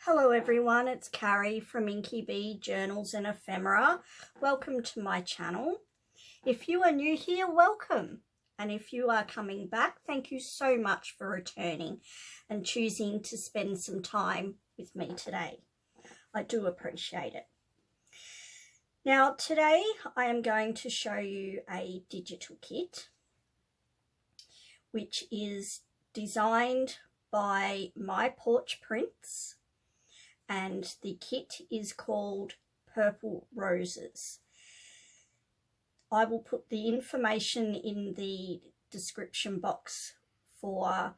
Hello everyone, it's Carrie from Inky Bee Journals and Ephemera. Welcome to my channel. If you are new here, welcome. And if you are coming back, thank you so much for returning and choosing to spend some time with me today. I do appreciate it. Now today I am going to show you a digital kit which is designed by My Porch Prints, and the kit is called Purple Roses. I will put the information in the description box for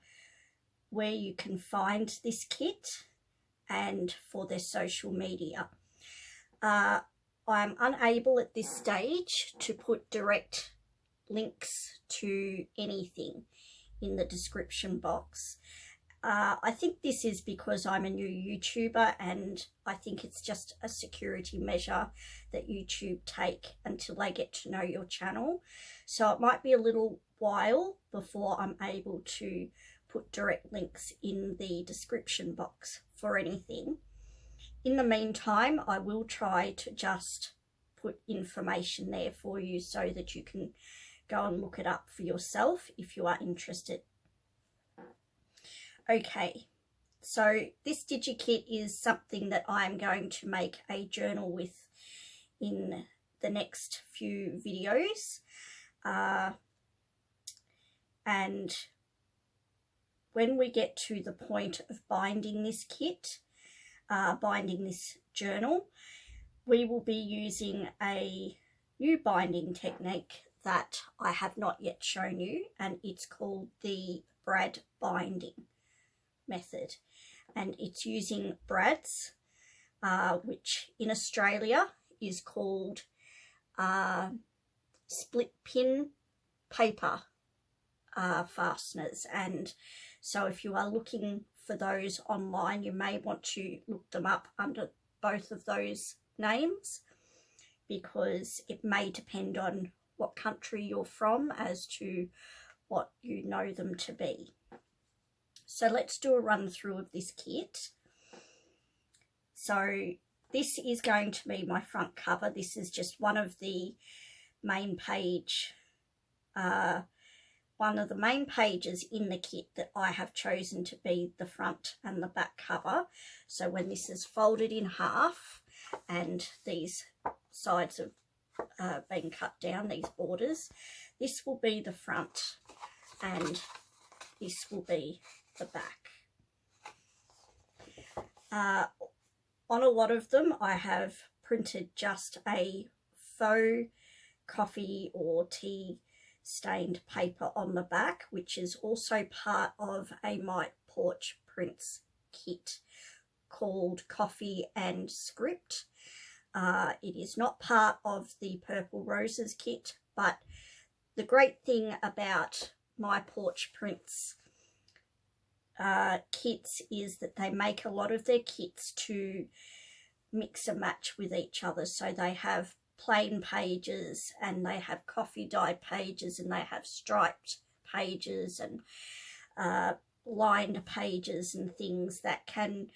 where you can find this kit and for their social media. I'm unable at this stage to put direct links to anything in the description box. I think this is because I'm a new YouTuber, and I think it's just a security measure that YouTube take until they get to know your channel. So it might be a little while before I'm able to put direct links in the description box for anything. In the meantime, I will try to just put information there for you so that you can go and look it up for yourself if you are interested. Okay, so this DigiKit is something that I'm going to make a journal with in the next few videos. And when we get to the point of binding this kit, binding this journal, we will be using a new binding technique that I have not yet shown you, and it's called the brad binding method, and it's using brads, which in Australia is called split pin paper fasteners. And so if you are looking for those online, you may want to look them up under both of those names, because it may depend on what country you're from as to what you know them to be. So let's do a run through of this kit. So this is going to be my front cover. This is just one of the main page, one of the main pages in the kit that I have chosen to be the front and the back cover. So when this is folded in half and these sides have been cut down, these borders, this will be the front and this will be the back. On a lot of them I have printed just a faux coffee or tea stained paper on the back, which is also part of a My Porch Prints kit called Coffee and Script. It is not part of the Purple Roses kit, but the great thing about My Porch Prints kits is that they make a lot of their kits to mix and match with each other. So they have plain pages, and they have coffee dyed pages, and they have striped pages and lined pages and things that can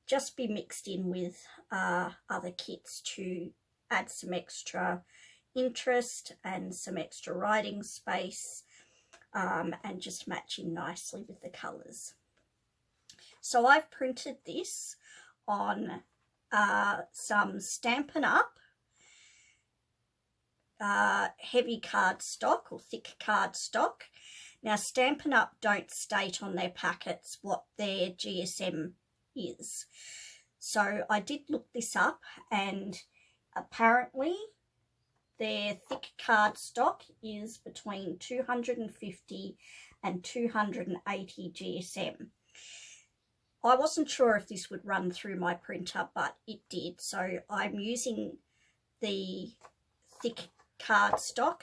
just be mixed in with other kits to add some extra interest and some extra writing space, and just matching nicely with the colours. So I've printed this on some Stampin' Up heavy cardstock or thick cardstock. Now Stampin' Up don't state on their packets what their GSM is, so I did look this up, and apparently their thick cardstock is between 250 and 280 GSM. I wasn't sure if this would run through my printer, but it did. So I'm using the thick cardstock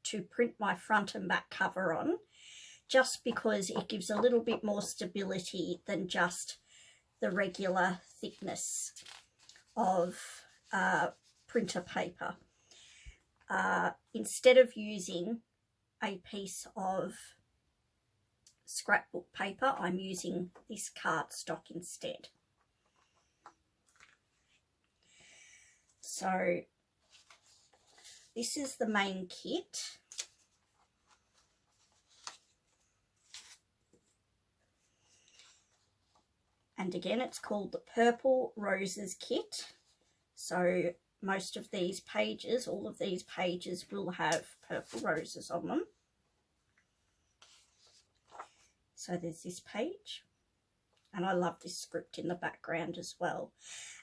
to print my front and back cover on, just because it gives a little bit more stability than just the regular thickness of printer paper. Instead of using a piece of scrapbook paper, I'm using this cardstock instead. So this is the main kit. And again, it's called the Purple Roses Kit. So most of these pages, all of these pages will have purple roses on them. So there's this page. And I love this script in the background as well.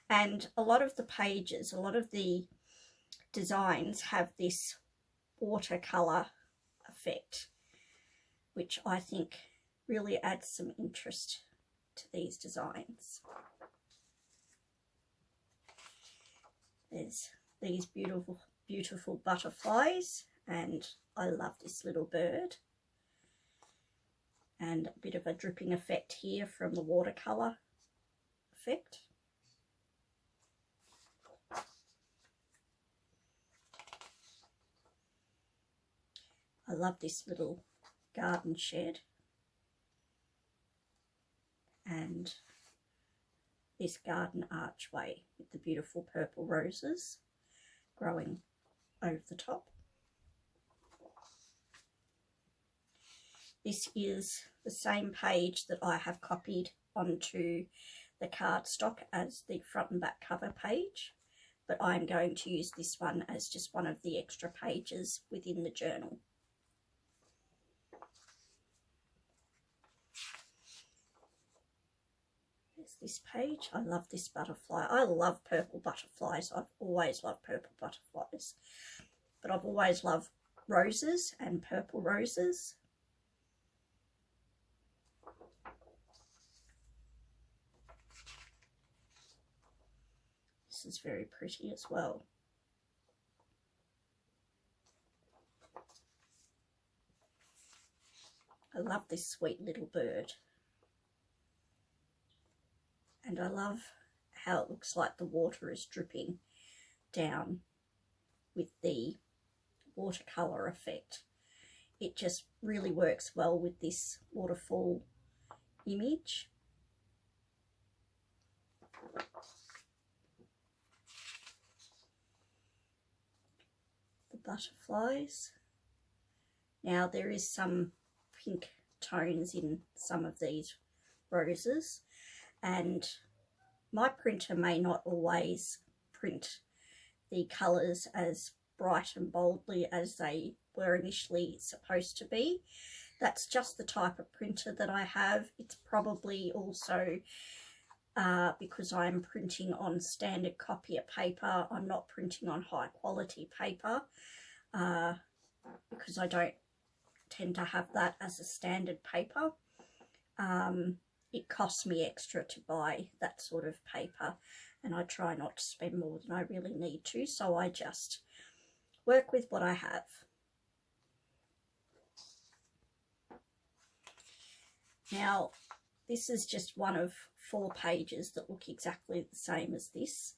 And a lot of the pages, a lot of the designs have this watercolour effect, which I think really adds some interest to these designs. There's these beautiful butterflies, and I love this little bird. And a bit of a dripping effect here from the watercolour effect. I love this little garden shed. And this garden archway with the beautiful purple roses growing over the top. This is the same page that I have copied onto the cardstock as the front and back cover page, but I'm going to use this one as just one of the extra pages within the journal. There's this page. I love this butterfly. I love purple butterflies. I've always loved purple butterflies, but I've always loved roses and purple roses. This is very pretty as well. I love this sweet little bird. And I love how it looks like the water is dripping down with the watercolour effect. It just really works well with this waterfall image. Butterflies. Now there is some pink tones in some of these roses, and my printer may not always print the colours as bright and boldly as they were initially supposed to be. That's just the type of printer that I have. It's probably also because I'm printing on standard copier paper. I'm not printing on high quality paper because I don't tend to have that as a standard paper. It costs me extra to buy that sort of paper, and I try not to spend more than I really need to, so I just work with what I have. Now, this is just one of 4 pages that look exactly the same as this.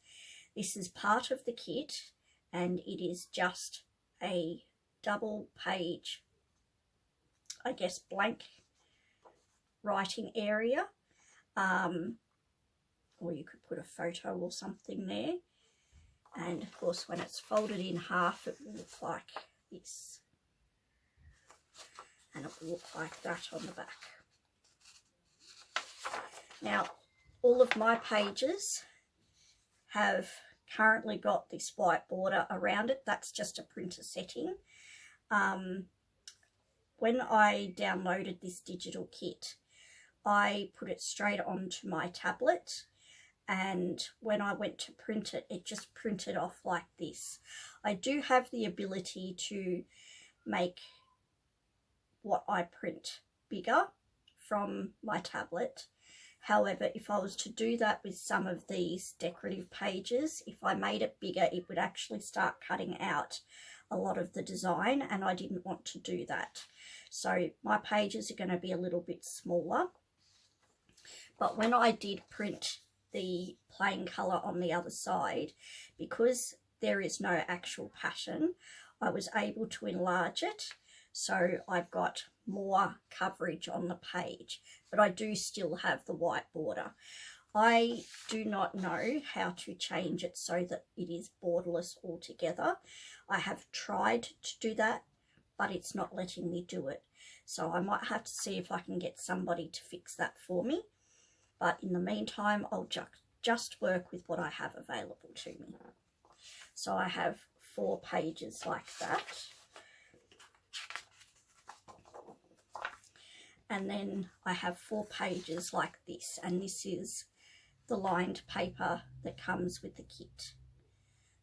This is part of the kit, and it is just a double page, I guess, blank writing area, or you could put a photo or something there, and of course when it's folded in half it will look like this, and it will look like that on the back. Now all of my pages have currently got this white border around it. That's just a printer setting. When I downloaded this digital kit, I put it straight onto my tablet, and when I went to print it, it just printed off like this. I do have the ability to make what I print bigger from my tablet. However, if I was to do that with some of these decorative pages, if I made it bigger, it would actually start cutting out a lot of the design, and I didn't want to do that. So my pages are going to be a little bit smaller. But when I did print the plain colour on the other side, because there is no actual pattern, I was able to enlarge it. So I've got more coverage on the page, but I do still have the white border. I do not know how to change it so that it is borderless altogether. I have tried to do that, but it's not letting me do it. So I might have to see if I can get somebody to fix that for me. But in the meantime, I'll just work with what I have available to me. So I have 4 pages like that. And then I have 4 pages like this, and this is the lined paper that comes with the kit.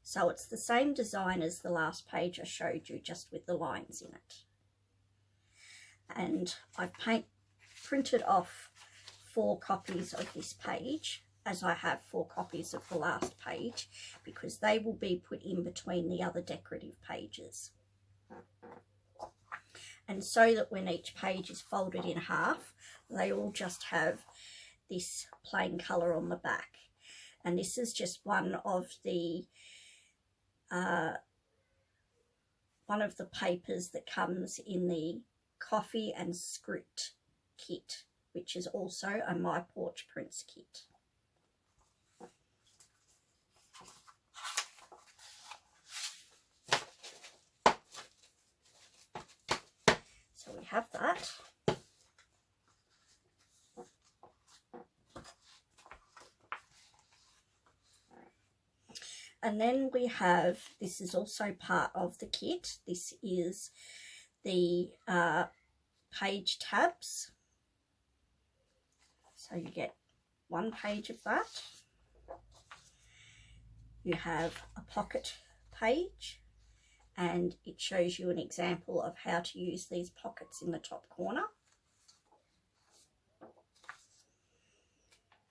So it's the same design as the last page I showed you, just with the lines in it. And I've printed off 4 copies of this page, as I have 4 copies of the last page, because they will be put in between the other decorative pages. And so that when each page is folded in half, they all just have this plain colour on the back. And this is just one of the papers that comes in the coffee and script kit, which is also a My Porch Prints kit. So we have that. And then we have, this is also part of the kit, this is the page tabs. So you get 1 page of that. You have a pocket page, and it shows you an example of how to use these pockets in the top corner.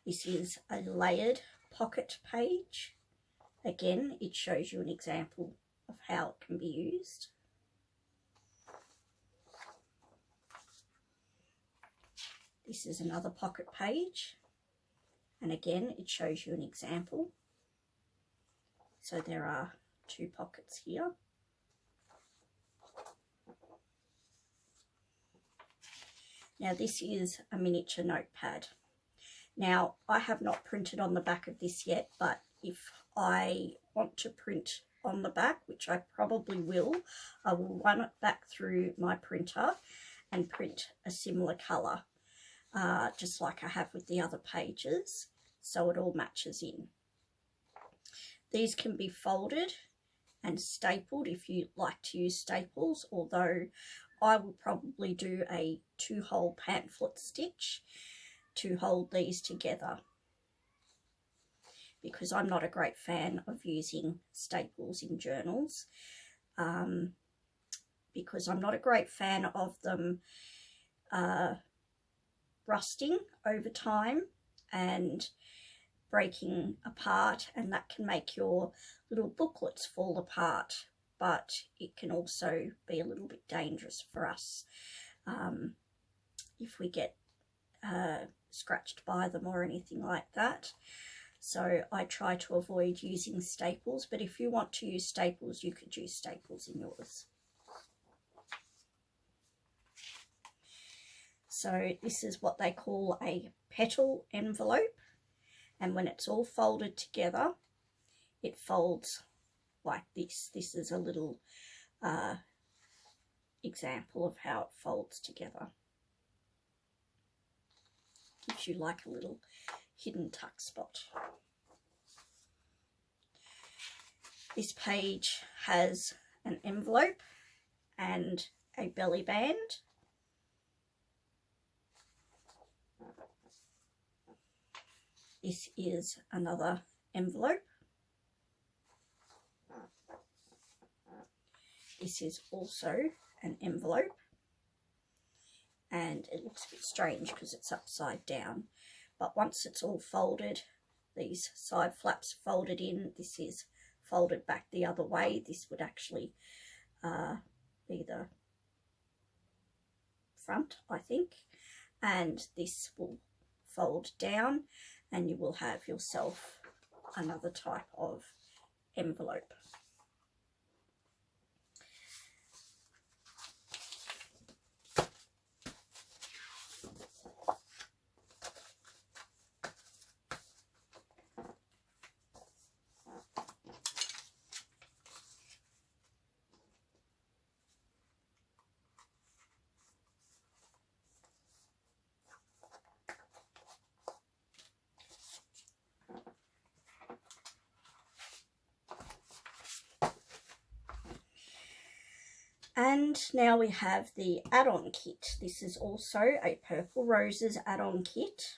This is a layered pocket page. Again, it shows you an example of how it can be used. This is another pocket page, and again it shows you an example. So there are 2 pockets here. Now this is a miniature notepad. Now I have not printed on the back of this yet, but if I want to print on the back, which I probably will, I will run it back through my printer and print a similar colour, just like I have with the other pages, so it all matches in. These can be folded and stapled if you like to use staples, although I will probably do a 2-hole pamphlet stitch to hold these together, because I'm not a great fan of using staples in journals, because I'm not a great fan of them rusting over time and breaking apart, and that can make your little booklets fall apart, but it can also be a little bit dangerous for us if we get scratched by them or anything like that. So I try to avoid using staples, but if you want to use staples, you could use staples in yours. So this is what they call a petal envelope, and when it's all folded together, it folds like this. This is a little example of how it folds together. Gives you like a little hidden tuck spot. This page has an envelope and a belly band. This is another envelope. This is also an envelope, and it looks a bit strange because it's upside down, but once it's all folded, these side flaps folded in, this is folded back the other way. This would actually be the front, I think, and this will fold down, and you will have yourself another type of envelope. And now we have the add-on kit. This is also a Purple Roses add-on kit.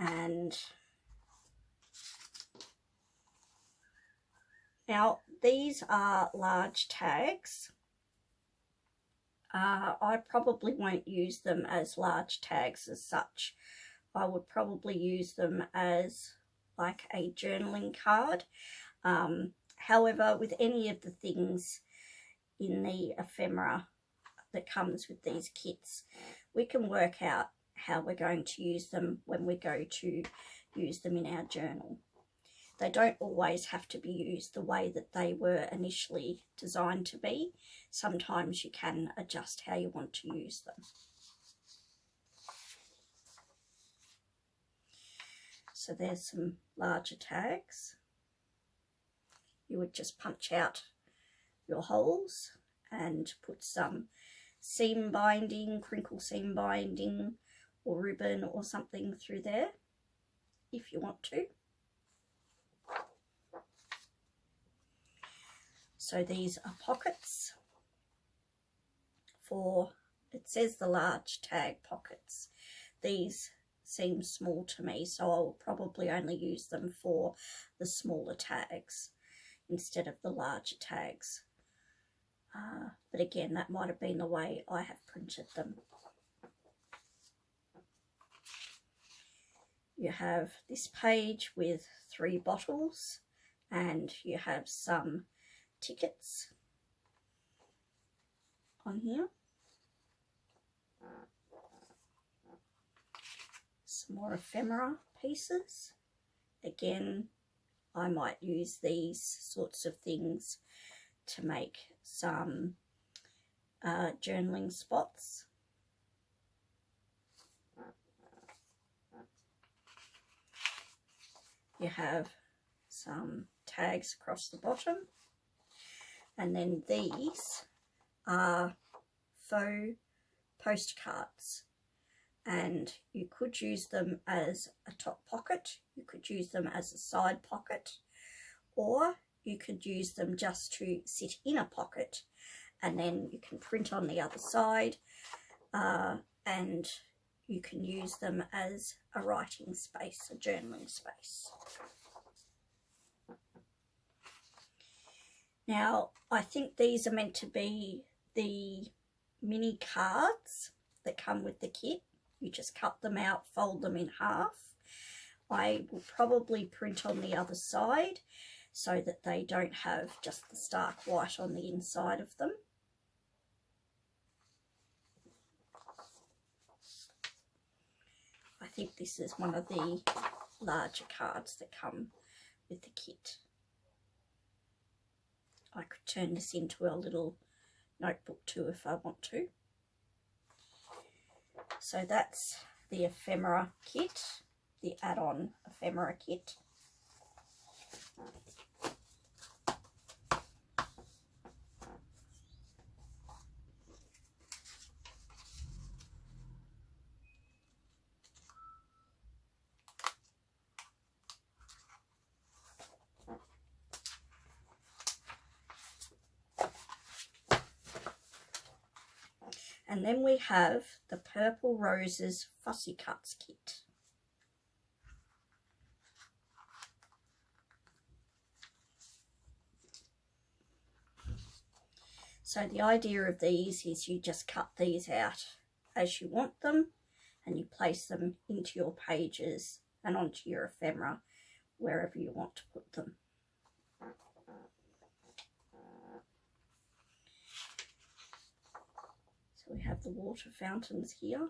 And now these are large tags. I probably won't use them as large tags as such. I would probably use them as like a journaling card. However, with any of the things in the ephemera that comes with these kits, we can work out how we're going to use them when we go to use them in our journal. They don't always have to be used the way that they were initially designed to be. Sometimes you can adjust how you want to use them. So there's some larger tags. You would just punch out your holes and put some seam binding, crinkle seam binding or ribbon or something through there if you want to. So these are pockets for, it says the large tag pockets. These seem small to me, so I'll probably only use them for the smaller tags instead of the larger tags. But again, that might have been the way I have printed them. You have this page with 3 bottles and you have some tickets on here. Some more ephemera pieces. Again, I might use these sorts of things to make some journaling spots. You have some tags across the bottom, and then these are faux postcards, and you could use them as a top pocket, you could use them as a side pocket, or you could use them just to sit in a pocket, and then you can print on the other side, and you can use them as a writing space, a journaling space. Now, I think these are meant to be the mini cards that come with the kit. You just cut them out, fold them in half. I will probably print on the other side so that they don't have just the stark white on the inside of them. I think this is one of the larger cards that come with the kit. I could turn this into a little notebook too if I want to. So that's the ephemera kit, the add-on ephemera kit. And then we have the Purple Roses Fussy Cuts kit. So the idea of these is you just cut these out as you want them and you place them into your pages and onto your ephemera wherever you want to put them. So we have the water fountains here.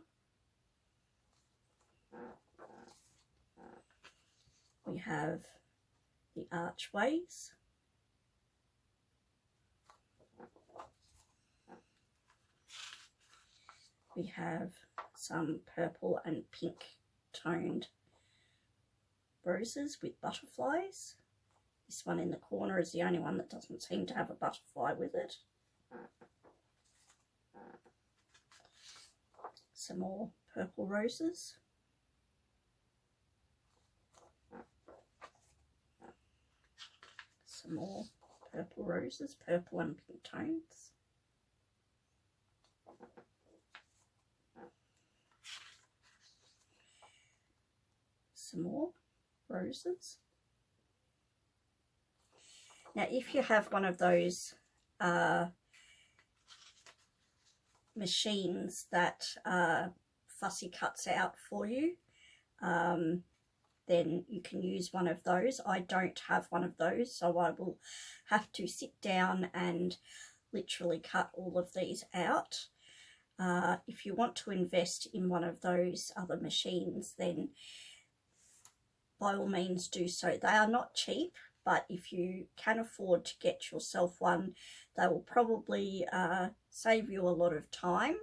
We have the archways. We have some purple and pink toned roses with butterflies. This one in the corner is the only one that doesn't seem to have a butterfly with it. Some more purple roses. Some more purple roses, purple and pink tones. Some more roses. Now if you have one of those machines that Fussy cuts out for you, then you can use one of those. I don't have one of those, so I will have to sit down and literally cut all of these out. If you want to invest in one of those other machines, then by all means do so. They are not cheap, but if you can afford to get yourself one, they will probably save you a lot of time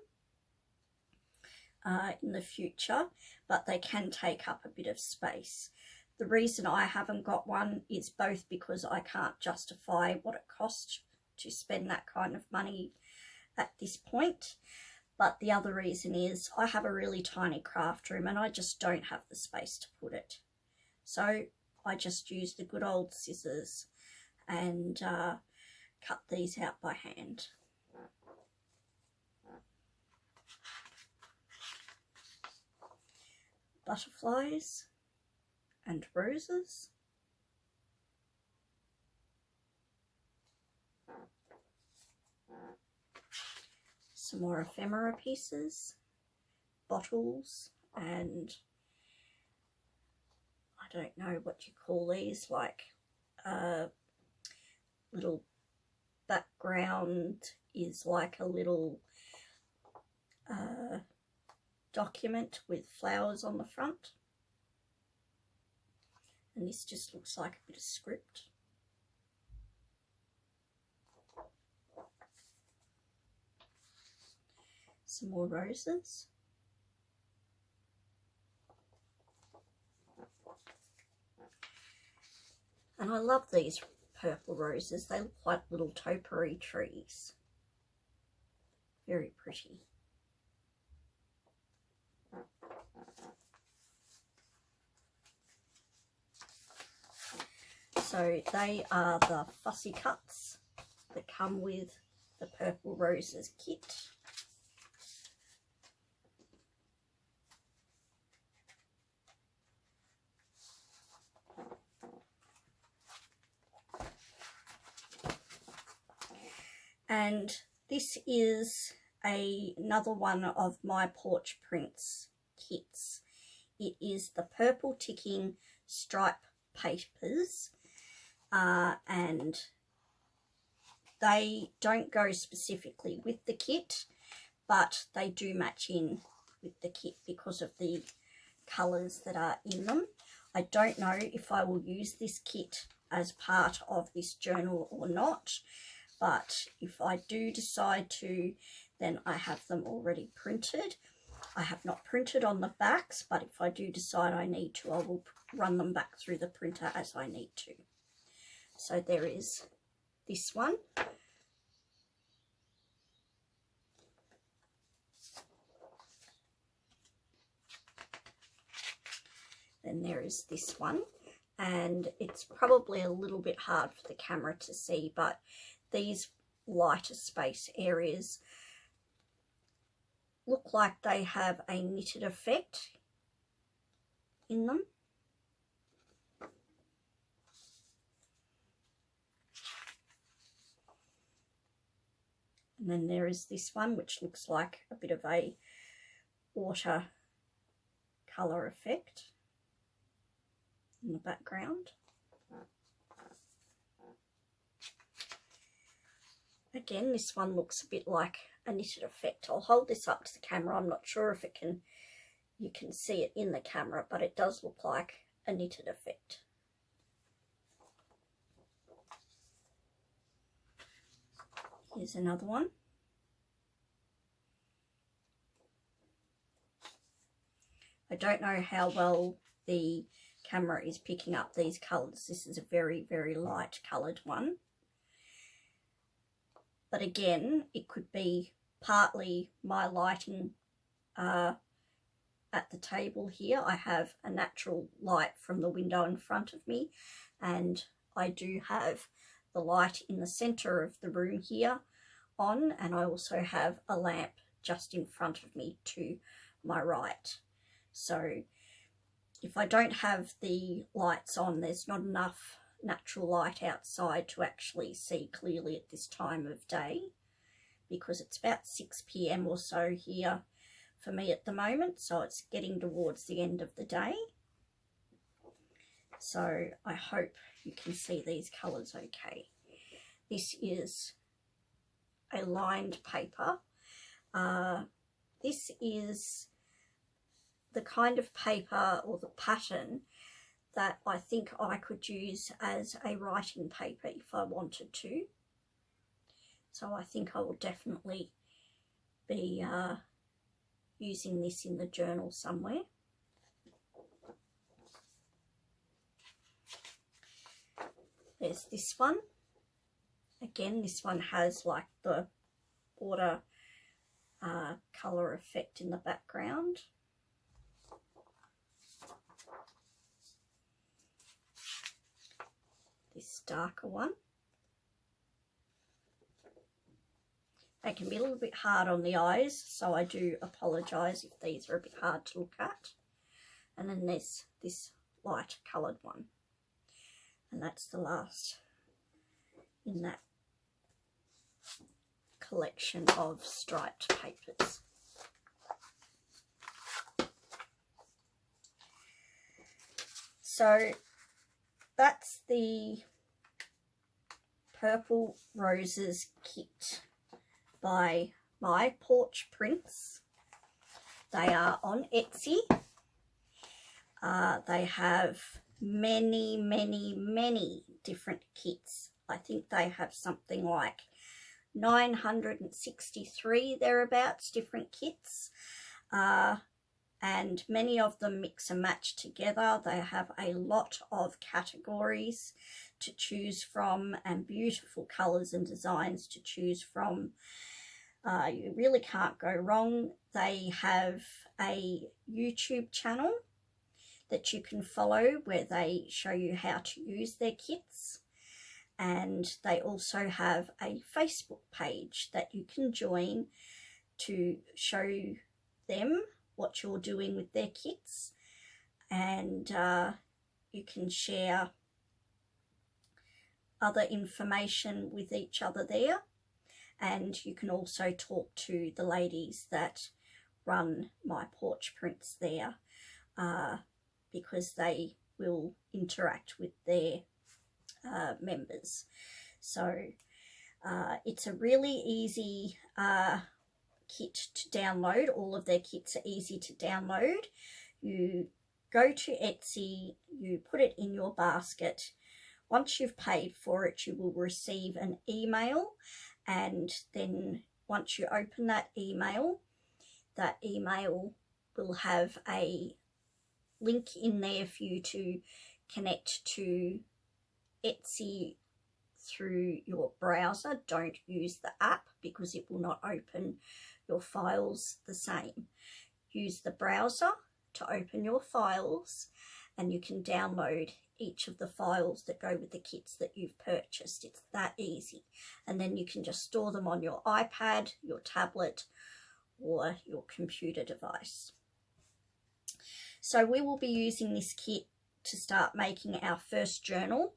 in the future, but they can take up a bit of space. The reason I haven't got one is both because I can't justify what it costs to spend that kind of money at this point, but the other reason is I have a really tiny craft room and I just don't have the space to put it. So I just use the good old scissors and cut these out by hand. Butterflies and roses. Some more ephemera pieces, bottles, and I don't know what you call these, like little background is like a little document with flowers on the front, and this just looks like a bit of script. Some more roses. And I love these purple roses. They look like little topiary trees. Very pretty. So they are the Fussy cuts that come with the Purple Roses kit. And this is another one of My Porch Prints kits. It is the purple ticking stripe papers, and they don't go specifically with the kit, but they do match in with the kit because of the colours that are in them. I don't know if I will use this kit as part of this journal or not, but if I do decide to, then I have them already printed. I have not printed on the backs, but if I do decide I need to, I will run them back through the printer as I need to. So there is this one. Then there is this one, and it's probably a little bit hard for the camera to see, but these lighter space areas look like they have a knitted effect in them. And then there is this one, which looks like a bit of a water colour effect in the background. Again, this one looks a bit like a knitted effect. I'll hold this up to the camera. I'm not sure if you can see it in the camera, but it does look like a knitted effect. Here's another one. I don't know how well the camera is picking up these colours. This is a very, very light coloured one. But again, it could be partly my lighting at the table here. I have a natural light from the window in front of me, and I do have the light in the center of the room here on, and I also have a lamp just in front of me to my right. So if I don't have the lights on, there's not enough natural light outside to actually see clearly at this time of day, because it's about 6 p.m. or so here for me at the moment, so it's getting towards the end of the day. So I hope you can see these colours okay. This is a lined paper. This is the kind of paper or the pattern that I think I could use as a writing paper if I wanted to. So I think I will definitely be using this in the journal somewhere. There's this one. Again, this one has like the water colour effect in the background. This darker one. They can be a little bit hard on the eyes, so I do apologise if these are a bit hard to look at. And then there's this light coloured one. And that's the last in that collection of striped papers. So that's the Purple Roses kit by My Porch Prints. They are on Etsy. They have many different kits. I think they have something like 963 thereabouts different kits, and many of them mix and match together. They have a lot of categories to choose from and beautiful colours and designs to choose from. You really can't go wrong. They have a YouTube channel that you can follow where they show you how to use their kits, and they also have a Facebook page that you can join to show them what you're doing with their kits, and you can share other information with each other there, and you can also talk to the ladies that run My Porch Prints there, because they will interact with their members. So it's a really easy kit to download. All of their kits are easy to download. You go to Etsy, you put it in your basket. Once you've paid for it, you will receive an email, and then once you open that email will have a link in there for you to connect to Etsy through your browser. Don't use the app because it will not open your files the same. Use the browser to open your files, and you can download each of the files that go with the kits that you've purchased. It's that easy. And then you can just store them on your iPad, your tablet, or your computer device. So we will be using this kit to start making our first journal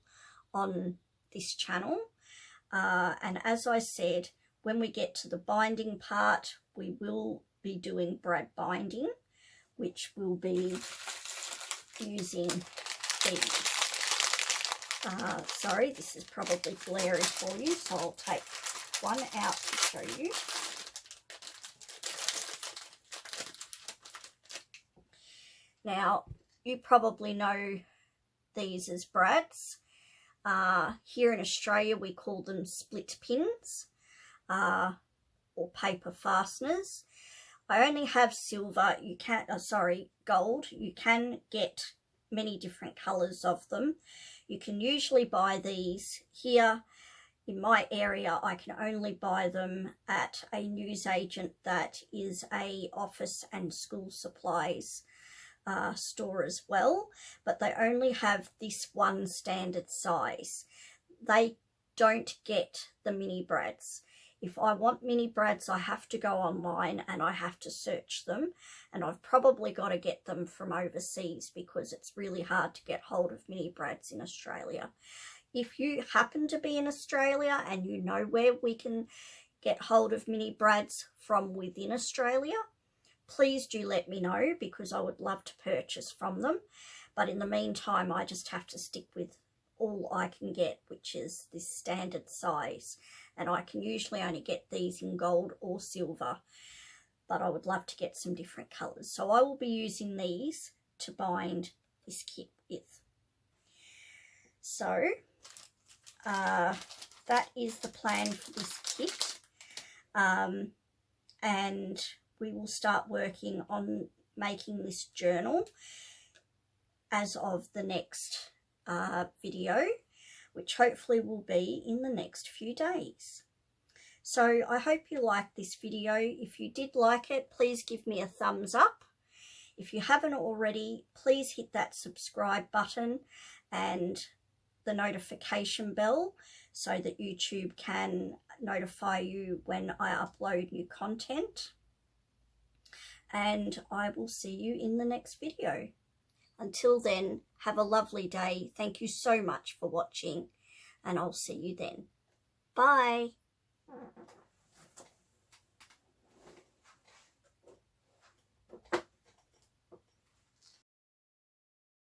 on this channel. And as I said, when we get to the binding part, we will be doing brad binding, which will be using these. Sorry, this is probably blurry for you, so I'll take one out to show you. Now, you probably know these as brads. Here in Australia, we call them split pins or paper fasteners. I only have silver. You can, gold. You can get many different colours of them. You can usually buy these here. In my area, I can only buy them at a newsagent that is a office and school supplies store as well, but they only have this one standard size. They don't get the mini brads. If I want mini brads, I have to go online and I have to search them, and I've probably got to get them from overseas because it's really hard to get hold of mini brads in Australia. If you happen to be in Australia and you know where we can get hold of mini brads from within Australia, please do let me know, because I would love to purchase from them. But in the meantime, I just have to stick with all I can get, which is this standard size, and I can usually only get these in gold or silver, but I would love to get some different colours. So I will be using these to bind this kit with. So that is the plan for this kit, and we will start working on making this journal as of the next video, which hopefully will be in the next few days. So I hope you liked this video. If you did like it, please give me a thumbs up. If you haven't already, please hit that subscribe button and the notification bell so that YouTube can notify you when I upload new content. And I will see you in the next video. Until then, have a lovely day. Thank you so much for watching, and I'll see you then. Bye.